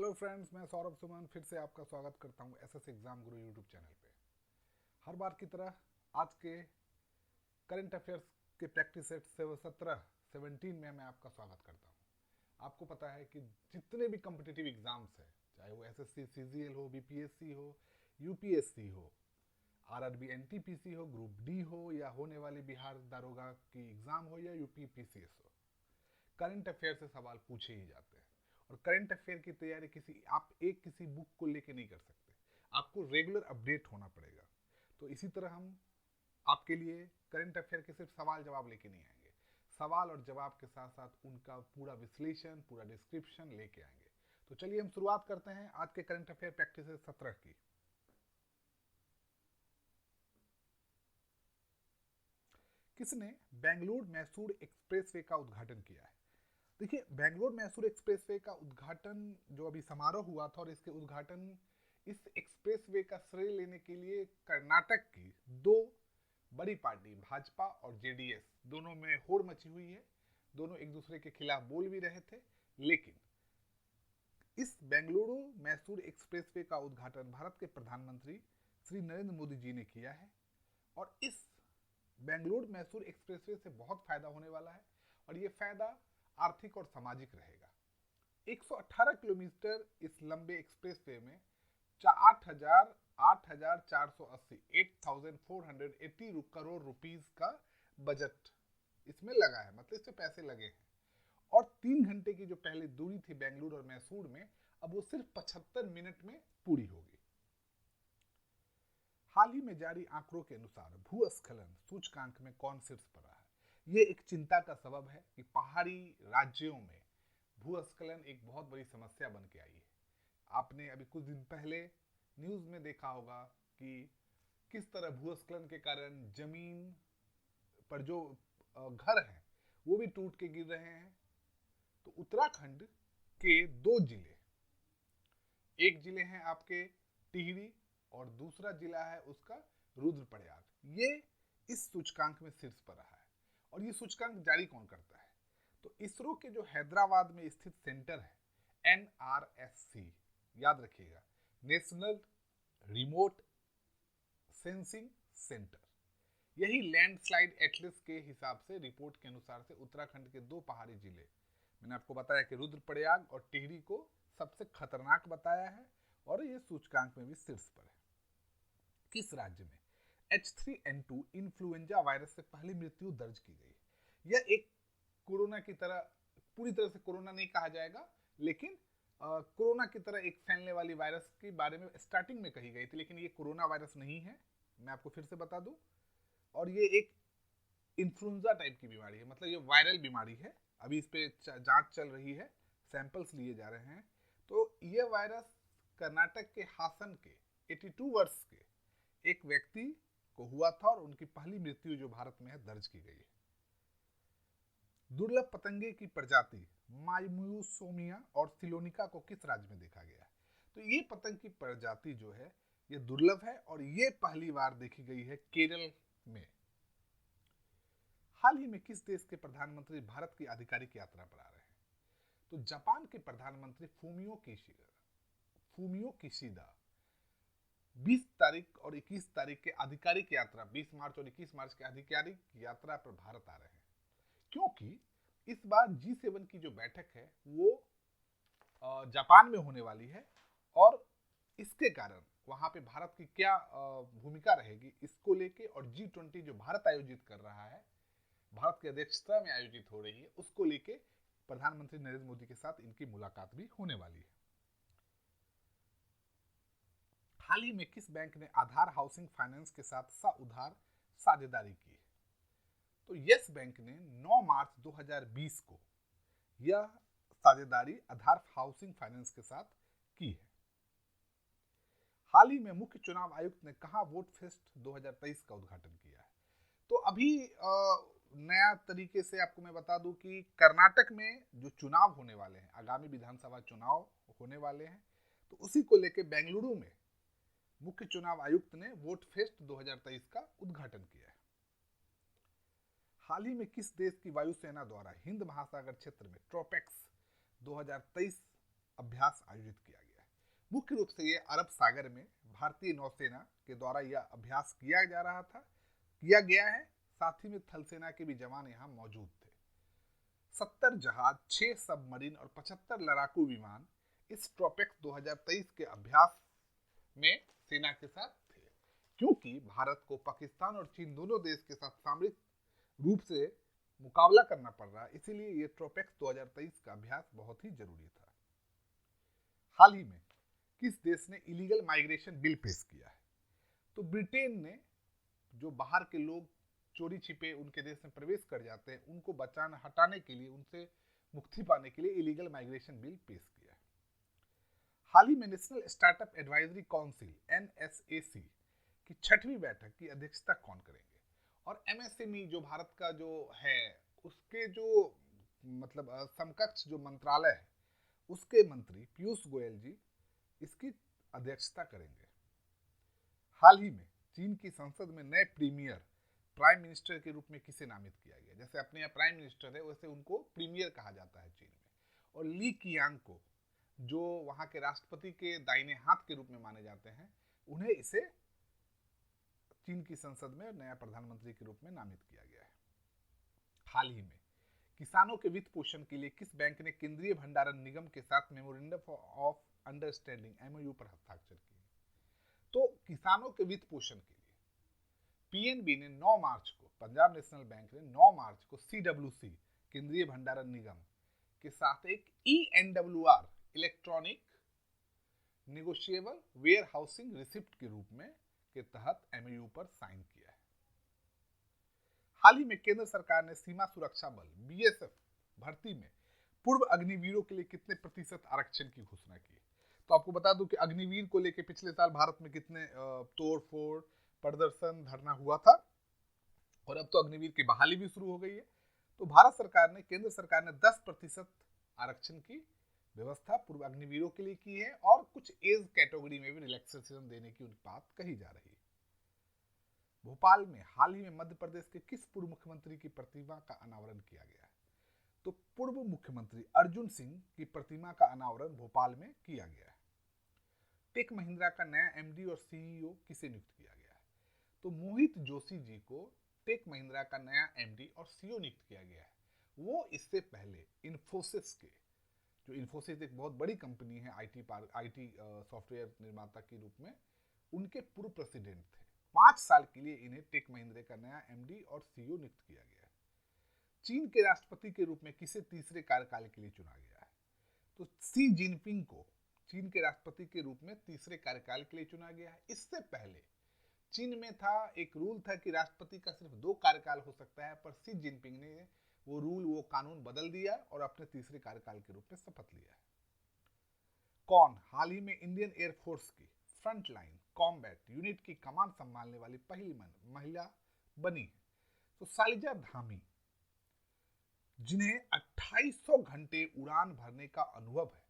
Hello friends, मैं सौरभ सुमन फिर से आपका स्वागत करता हूं एसएस एग्जाम गुरु यूट्यूब चैनल पे। हर बार की तरह आज के करंट अफेयर्स के प्रैक्टिस सेट 17 में मैं आपका स्वागत करता हूं। आपको पता है कि जितने भी कॉम्पिटिटिव एग्जाम्स हैं, चाहे वो एसएससी सीजीएल हो, बीपीएससी हो, यूपीएससी हो, आरआरबी एनटीपीसी हो, ग्रुप डी हो, या होने वाली बिहार दारोगा की एग्जाम हो, या यूपी पीसीएस हो, करंट अफेयर से सवाल पूछे ही जाते हैं। और करंट अफेयर की तैयारी किसी बुक को लेके नहीं कर सकते, आपको रेगुलर अपडेट होना पड़ेगा। तो इसी तरह हम आपके लिए करंट अफेयर के सिर्फ सवाल जवाब लेके नहीं आएंगे, सवाल और जवाब के साथ साथ उनका पूरा विश्लेषण, पूरा डिस्क्रिप्शन लेके आएंगे। तो चलिए हम शुरुआत करते हैं आज के करंट अफेयर प्रैक्टिस 17 की। किसने बेंगलुरु मैसूर एक्सप्रेसवे का उद्घाटन किया है? देखिए, बेंगलोर मैसूर एक्सप्रेसवे का उद्घाटन जो अभी समारोह हुआ था, और इसके उद्घाटन इस एक्सप्रेसवे का श्रेय लेने के लिए कर्नाटक की दो बड़ी पार्टी भाजपा और जेडीएस दोनों में होड़ मची हुई है। दोनों एक दूसरे के खिलाफ बोल भी रहे थे, लेकिन इस बेंगलुरु मैसूर एक्सप्रेसवे का उद्घाटन भारत के प्रधानमंत्री श्री नरेंद्र मोदी जी ने किया है। और इस बेंगलुरु मैसूर एक्सप्रेसवे से बहुत फायदा होने वाला है, और ये फायदा आर्थिक और सामाजिक रहेगा। 118 किलोमीटर इस लंबे एक्सप्रेसवे में 8,480 करोड़ रुपीस का बजट इसमें लगा है, मतलब इससे पैसे लगे हैं। और 3 घंटे की जो पहले दूरी थी बेंगलुरु और मैसूर में, अब वो सिर्फ 75 मिनट में पूरी होगी। हाल ही में जारी आंकड़ों के अनुसार भूस्खलन सूचकांक में कौन शीर्ष पर रहा है? ये एक चिंता का सबब है कि पहाड़ी राज्यों में भूस्खलन एक बहुत बड़ी समस्या बन के आई है। आपने अभी कुछ दिन पहले न्यूज में देखा होगा कि किस तरह भूस्खलन के कारण जमीन पर जो घर हैं वो भी टूट के गिर रहे हैं। तो उत्तराखंड के दो जिले, एक जिले हैं आपके टिहरी और दूसरा जिला है उसका रुद्रप्रयाग, ये इस सूचकांक में शीर्ष पर रहा है। और ये सूचकांक जारी कौन करता है? तो इसरो के जो हैदराबाद में स्थित सेंटर है एनआरएससी, याद रखिएगा, नेशनल रिमोट सेंसिंग सेंटर, यही लैंडस्लाइड एटलस के हिसाब से रिपोर्ट के अनुसार से उत्तराखंड के दो पहाड़ी जिले, मैंने आपको बताया कि रुद्रप्रयाग और टिहरी को सबसे खतरनाक बताया है, और ये सूचकांक में भी शीर्ष पर है। किस राज्य में H3N2 इन्फ्लुएंजा वायरस से पहली मृत्यु दर्ज की गई? यह एक कोरोना की तरह, पूरी तरह से कोरोना नहीं कहा जाएगा, लेकिन कोरोना की तरह एक फैलने वाली वायरस के बारे में स्टार्टिंग में कही गई थी, लेकिन ये कोरोना वायरस नहीं है, मैं आपको फिर से बता दूं। और ये एक इन्फ्लुएंजा टाइप की बीमारी है, मतलब ये वायरल बीमारी है। अभी इस पे जांच चल रही है, सैंपल्स लिए जा रहे हैं। तो ये वायरस कर्नाटक के हासन के 82 वर्ष के एक व्यक्ति को हुआ था, और उनकी पहली मृत्यु जो भारत में है दर्ज की गई है। दुर्लभ पतंगे की प्रजाति माइम्यूसोमिया और सिलोनिका को किस राज्य में देखा गया है? तो ये पतंग की प्रजाति जो है ये दुर्लभ है, और ये पहली बार देखी गई है केरल में। हाल ही में किस देश के प्रधानमंत्री भारत की आधिकारिक यात्रा पर आ रहे हैं? तो जापान के प्रधानमंत्री फूमियो किशिदा 20 तारीख और 21 तारीख के आधिकारिक यात्रा, 20 मार्च और 21 मार्च के आधिकारिक यात्रा पर भारत आ रहे हैं, क्योंकि इस बार G7 की जो बैठक है वो जापान में होने वाली है। और इसके कारण वहां पे भारत की क्या भूमिका रहेगी इसको लेके, और G20 जो भारत आयोजित कर रहा है, भारत की अध्यक्षता में आयोजित हो रही है, उसको लेके प्रधानमंत्री नरेंद्र मोदी के साथ इनकी मुलाकात भी होने वाली है। हाल ही में किस बैंक ने आधार हाउसिंग फाइनेंस के साथ उधार साझेदारी की है? तो यस बैंक ने 9 मार्च 2020 को यह साझेदारी आधार हाउसिंग फाइनेंस के साथ की है। हाल ही में मुख्य चुनाव आयुक्त ने कहां वोट फेस्ट 2023 का उद्घाटन किया है? तो अभी नया तरीके से आपको मैं बता दूं कि कर्नाटक में जो चुनाव होने वाले हैं, आगामी विधानसभा चुनाव होने वाले हैं, तो उसी को लेकर बेंगलुरु में मुख्य चुनाव आयुक्त ने वोट फेस्ट 2023 का उद्घाटन किया है। हाल ही में किस देश की वायुसेना द्वारा हिंद महासागर क्षेत्र में ट्रोपेक्स 2023 अभ्यास आयोजित किया गया है। मुख्य रूप से ये अरब सागर में भारतीय नौसेना के द्वारा यह अभ्यास किया गया है। साथ ही में थल सेना के भी जवान यहाँ मौजूद थे। 70 जहाज, 6 सबमरीन और 75 लड़ाकू विमान इस ट्रोपेक्स 2023 के अभ्यास में सेना के साथ थे। क्योंकि भारत को पाकिस्तान और चीन दोनों देश के साथ सामरिक रूप से मुकाबला करना पड़ रहा है, इसीलिए ये ट्रोपेक्स 2023 का अभ्यास बहुत ही जरूरी था। हाल ही में किस देश ने इलीगल माइग्रेशन बिल पेश किया है? तो ब्रिटेन ने, जो बाहर के लोग चोरी छिपे उनके देश में प्रवेश कर जाते हैं, उनको हटाने के लिए, उनसे मुक्ति पाने के लिए इलीगल माइग्रेशन बिल पेश किया है। हाल ही में national startup advisory council NSAC की 6वीं बैठक की अध्यक्षता कौन करेंगे? और MSME जो भारत का जो है, उसके जो मतलब समकक्ष जो मंत्रालय है, उसके मंत्री पीयूष गोयल जी इसकी अध्यक्षता करेंगे। हाल ही में चीन की संसद में नए प्राइम मिनिस्टर के रूप में किसे नामित किया गया? जैसे अपने यहाँ प्राइम मिनिस्टर है, वैसे उनको प्रीमियर कहा जाता है चीन में। और ली कियांग को, जो वहां के राष्ट्रपति के दाहिने हाथ के रूप में माने जाते हैं, उन्हें इसे चीन की संसद में नया प्रधानमंत्री के रूप में नामित किया गया है। हाल ही में किसानों के वित्त पोषण के लिए किस बैंक ने केंद्रीय भंडारण निगम के साथ मेमोरेंडम ऑफ अंडरस्टैंडिंग MOU पर हस्ताक्षर किए? तो किसानों के वित्त पोषण के लिए PNB ने 9 मार्च को, पंजाब नेशनल बैंक ने 9 मार्च को CWC केंद्रीय भंडारण निगम के साथ एक ENWR electronic negotiable warehousing receipt के रूप में के तहत MOU पर साइन किया है। हाल ही में केंद्र सरकार ने सीमा सुरक्षा बल BSF भर्ती में पूर्व अग्निवीरों के लिए कितने प्रतिशत आरक्षण की घोषणा की? तो आपको बता दूं कि अग्निवीर को लेकर पिछले साल भारत में कितने तोड़फोड़, प्रदर्शन, धरना हुआ था, और अब तो अग्निवीर की बहाली भी शुरू हो गई है। तो भारत सरकार ने, केंद्र सरकार ने 10% आरक्षण की व्यवस्था पूर्व अग्निवीरों के लिए की है, और कुछ एज कैटेगरी में भी रिलैक्सेशन देने की बात कही जा रही है। भोपाल में हाल ही में मध्य प्रदेश के किस पूर्व मुख्यमंत्री की प्रतिमा का अनावरण किया गया है? तो पूर्व मुख्यमंत्री अर्जुन सिंह की प्रतिमा का अनावरण भोपाल में किया गया है। टेक महिंद्रा का नया MD और CEO किसे नियुक्त किया गया है? तो मोहित जोशी जी को टेक महिंद्रा का नया MD और CEO नियुक्त किया गया है। वो इससे पहले इन्फोसिस के, जो इन्फोसिस एक बहुत बड़ी कंपनी है IT सॉफ्टवेयर निर्माता के रूप में, उनके पूर्व प्रेसिडेंट थे। 5 साल के लिए इन्हें टेक महिंद्रा का नया MD और CEO नियुक्त किया गया है। चीन के राष्ट्रपति के रूप में किसे तीसरे कार्यकाल के लिए चुना गया है? तो शी जिनपिंग को चीन के राष्ट्रपति के रूप में तीसरे कार्यकाल के लिए चुना गया है। इससे पहले चीन में एक रूल था कि राष्ट्रपति का सिर्फ 2 कार्यकाल हो सकता है, पर शी जिनपिंग ने वो कानून बदल दिया और अपने तीसरे कार्यकाल के रूप में शपथ लिया है। कौन हाल ही में इंडियन एयरफोर्स की फ्रंटलाइन कॉम्बैट यूनिट की कमान संभालने वाली पहली महिला बनी है? तो शालिजा धामी, जिन्हें 2800 घंटे उड़ान भरने का अनुभव है,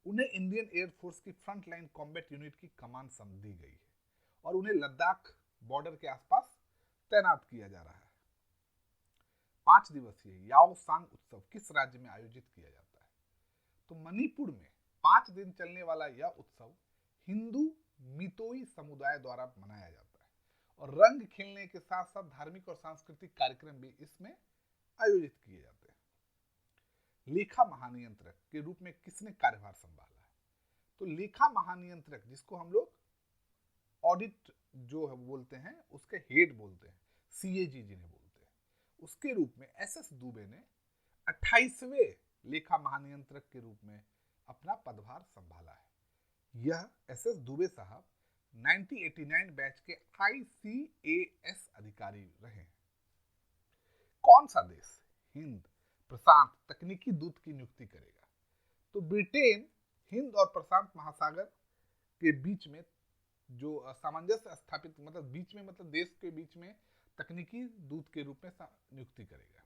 उन्हें इंडियन एयरफोर्स की फ्रंटलाइन कॉम्बैट यूनिट की कमान दी गई है, और उन्हें लद्दाख बॉर्डर के आसपास तैनात किया जा रहा है। 5 दिवसीय याओ सांग उत्सव किस राज्य में आयोजित किया जाता है? तो मणिपुर में 5 दिन चलने वाला यह उत्सव हिंदू मितोई समुदाय द्वारा मनाया जाता है, और रंग खेलने के साथ साथ धार्मिक और सांस्कृतिक कार्यक्रम भी इसमें आयोजित किए जाते हैं। लेखा महानियंत्रक के रूप में किसने कार्यभार संभाला है? तो लेखा महानियंत्रक, जिसको हम लोग ऑडिट जो है बोलते हैं, उसके हेड बोलते हैं, CAG जिन्हें बोलते हैं, उसके रूप में SS दुबे ने 28वें लेखा महानियंत्रक के रूप में अपना पदभार संभाला है। यह SS दुबे साहब 1989 बैच के ICAS अधिकारी रहे हैं। कौन सा देश हिंद प्रशांत तकनीकी दूत की नियुक्ति करेगा? तो ब्रिटेन हिंद और प्रशांत महासागर के बीच में जो सामंजस्य स्थापित, मतलब देश के बीच में तकनीकी दूत के रूप में नियुक्ति करेगा।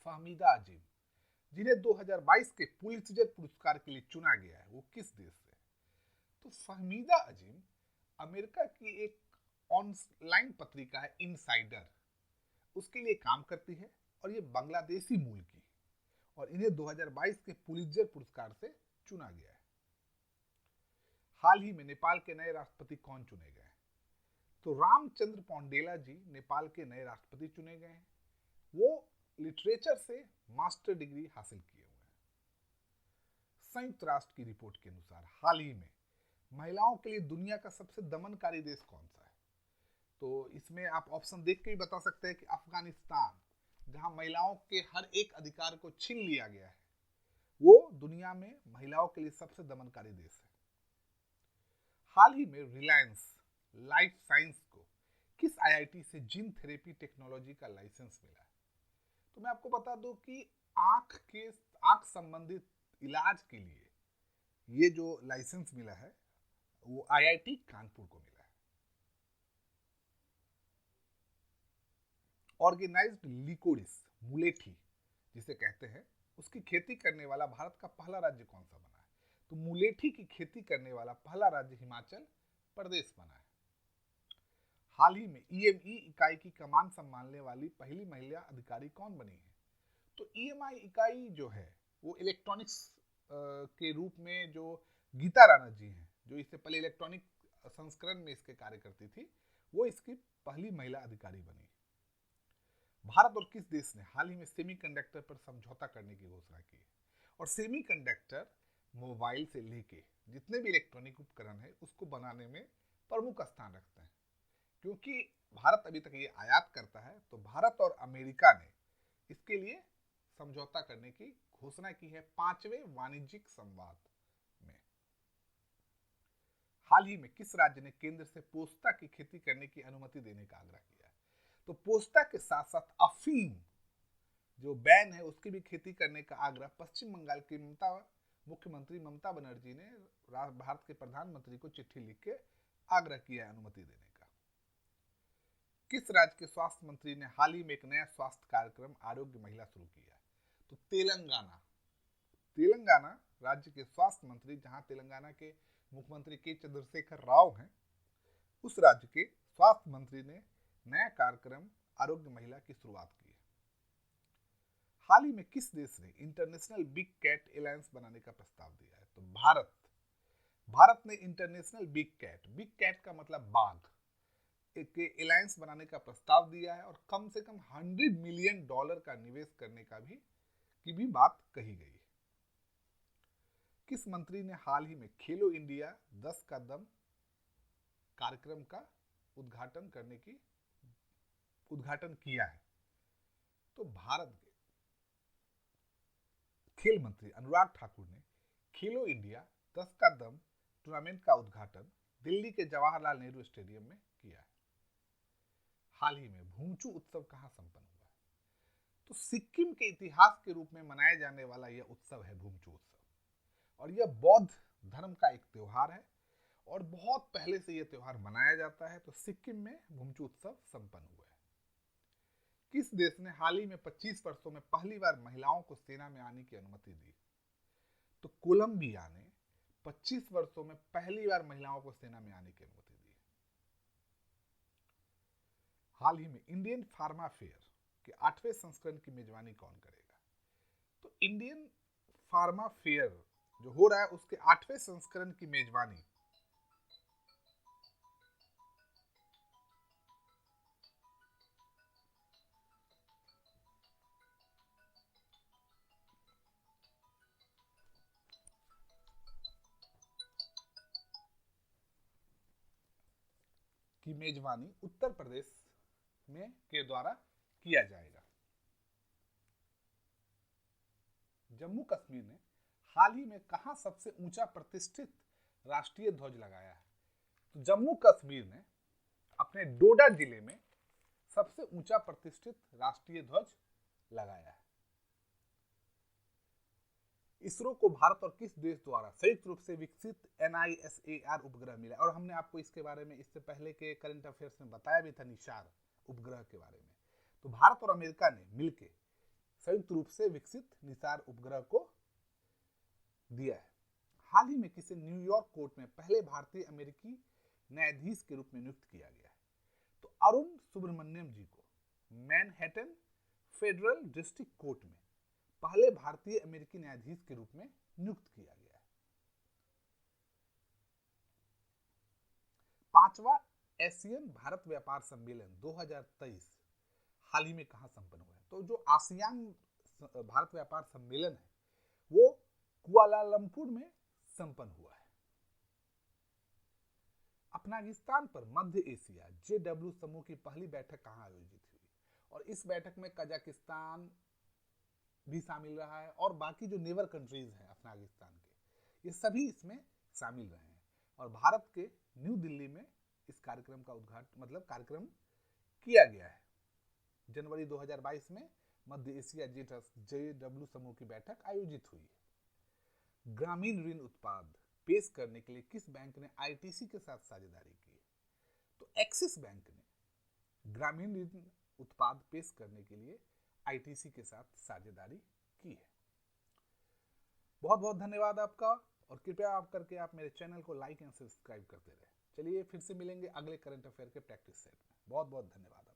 फहमीदा अजीम, जिन्हें 2022 के पुलित्जर पुरस्कार के लिए चुना गया है, वो किस देश से? तो फहमीदा अजीम अमेरिका की एक ऑनलाइन पत्रिका है इनसाइडर, उसके लिए काम करती है, और ये बांग्लादेशी मूल की, और इन्हें 2022 के पुलित्जर पुरस्कार से चुना गया है। हाल ही में नेपाल के नए राष्ट्रपति कौन चुने गए हैं? तो रामचंद्र पौंडेला जी नेपाल के नए राष्ट्रपति चुने गए हैं। वो लिटरेचर से मास्टर डिग्री हासिल किए हुए हैं। संयुक्त राष्ट्र की रिपोर्ट के अनुसार हाल ही में महिलाओं के लिए दुनिया का सबसे दमनकारी देश कौन सा है? तो इसमें आप ऑप्शन देख के भी बता सकते हैं कि अफगानिस्तान, जहां महिलाओं के हर एक अधिकार को छीन लिया गया है, वो दुनिया में महिलाओं के लिए सबसे दमनकारी देश है। हाल ही में रिलायंस लाइफ साइंस को किस आईआईटी से जीन थेरेपी टेक्नोलॉजी का लाइसेंस मिला है? तो मैं आपको बता दूं कि आंख संबंधित इलाज के लिए ये जो लाइसेंस मिला है वो आईआईटी कानपुर को मिला है। ऑर्गेनाइज्ड लिकोरिस मुलेठी जिसे कहते हैं, उसकी खेती करने वाला भारत का पहला राज्य कौन सा बना है? तो मुलेठी की खेती करने वाला पहला राज्य हिमाचल प्रदेश बना है। हाल ही में ईएमई इकाई की कमान संभालने वाली पहली महिला अधिकारी कौन बनी है? तो ईएमआई इकाई जो है वो इलेक्ट्रॉनिक्स के रूप में जो गीता राणा जी हैं, जो इससे पहले इलेक्ट्रॉनिक संस्करण में इसके कार्य करती थी, वो इसकी पहली महिला अधिकारी बनी। भारत और किस देश ने हाल ही में सेमीकंडक्टर पर समझौता करने की घोषणा की है? और सेमीकंडक्टर मोबाइल से लेके जितने भी इलेक्ट्रॉनिक उपकरण है उसको बनाने में प्रमुख स्थान रखते हैं। क्योंकि भारत अभी तक ये आयात करता है, तो भारत और अमेरिका ने इसके लिए समझौता करने की घोषणा की है 5वें वाणिज्यिक संवाद में। हाल ही में किस राज्य ने केंद्र से पोस्ता की खेती करने की अनुमति देने का आग्रह किया है? तो पोस्ता के साथ साथ अफीम जो बैन है उसकी भी खेती करने का आग्रह पश्चिम बंगाल की मुख्यमंत्री ममता बनर्जी ने भारत के प्रधानमंत्री को चिट्ठी लिख के आग्रह किया है अनुमति देने का। किस राज्य के स्वास्थ्य मंत्री ने हाल ही में एक नया स्वास्थ्य कार्यक्रम आरोग्य महिला शुरू किया है? तो तेलंगाना राज्य के स्वास्थ्य मंत्री, जहां तेलंगाना के मुख्यमंत्री के चंद्रशेखर राव हैं, उस राज्य के स्वास्थ्य मंत्री ने नया कार्यक्रम आरोग्य महिला की शुरुआत की है। हाल ही में किस देश ने इंटरनेशनल बिग कैट एलायंस बनाने का प्रस्ताव दिया है? तो भारत ने इंटरनेशनल बिग कैट का मतलब बाघ के एलायंस बनाने का प्रस्ताव दिया है और कम से कम $100 मिलियन का निवेश करने की भी बात कही गई है। किस मंत्री ने हाल ही में खेलो इंडिया 10 का दम कार्यक्रम का उद्घाटन किया है? तो भारत के खेल मंत्री अनुराग ठाकुर ने खेलो इंडिया 10 का दम टूर्नामेंट का उद्घाटन दिल्ली के जवाहरलाल नेहरू स्टेडियम में किया है। हाल ही में भूमचू उत्सव कहां संपन्न हुआ है? तो सिक्किम के इतिहास के रूप में मनाया जाने वाला यह उत्सव है भूमचू उत्सव, और यह बौद्ध धर्म का एक त्योहार है और बहुत पहले से यह त्योहार मनाया जाता है। तो सिक्किम में भूमचू उत्सव संपन्न हुआ है। किस देश ने हाल ही में 25 वर्षों में पहली बार महिलाओं को सेना में आने की अनुमति दी? तो कोलंबिया ने 25 वर्षों में पहली बार महिलाओं को सेना में आने की अनुमति दी। हाल ही में इंडियन फार्मा फेयर के 8वें संस्करण की मेजबानी कौन करेगा? तो इंडियन फार्मा फेयर जो हो रहा है उसके 8वें संस्करण की मेजबानी उत्तर प्रदेश में के द्वारा किया जाएगा। जम्मू कश्मीर ने हाल ही में कहां सबसे ऊंचा प्रतिष्ठित राष्ट्रीय ध्वज लगाया है? तो जम्मू कश्मीर ने अपने डोडा जिले में सबसे ऊंचा प्रतिष्ठित राष्ट्रीय ध्वज लगाया है। इसरो को भारत और किस देश द्वारा संयुक्त रूप से विकसित NISAR उपग्रह मिला? और हमने आपको इसके बारे में इससे पहले के करंट अफेयर्स में बताया भी था निशार उपग्रह के बारे में। तो भारत और अमेरिका ने मिलकर संयुक्त रूप से विकसित निशार उपग्रह को दिया है। हाल ही में किसे न्यूयॉर्क कोर्ट में पहले भारतीय अमेरिकी न्यायाधीश के रूप में नियुक्त किया गया है? तो अरुण सुब्रमण्यम जी को मैनहट्टन फेडरल डिस्ट्रिक्ट कोर्ट में पहले भारतीय अमेरिकी न्यायाधीश के रूप में नियुक्त किया गया है। 5वां एशियन भारत व्यापार सम्मेलन 2023 हाल ही में कहाँ संपन्न हुआ है? तो जो आसियान भारत व्यापार सम्मेलन है वो कुआलालंपुर में संपन्न हुआ है। अफगानिस्तान पर मध्य एशिया JW समूह की पहली बैठक कहाँ आयोजित हुई? और इस बैठक में कजाकिस्तान भी शामिल रहा है और बाकी जो नेबर कंट्रीज हैं अफगानिस्तान के, ये सभी इसमें शामिल रहे हैं। और भारत के न्यू दिल्ली में इस कार्यक्रम का उद्घाटन कार्यक्रम किया गया है। जनवरी 2022 में मध्य एशिया JW समूह की बैठक आयोजित हुई है। ग्रामीण ऋण उत्पाद पेश करने के लिए किस बैंक ने ITC के साथ साझेदारी की? तो एक्सिस बैंक ने ग्रामीण ऋण उत्पाद पेश करने के लिए ITC के साथ साझेदारी की है। बहुत बहुत धन्यवाद आपका, और कृपया आप मेरे चैनल को लाइक एंड सब्सक्राइब करते रहे। चलिए फिर से मिलेंगे अगले करंट अफेयर के प्रैक्टिस सेट में। बहुत बहुत धन्यवाद।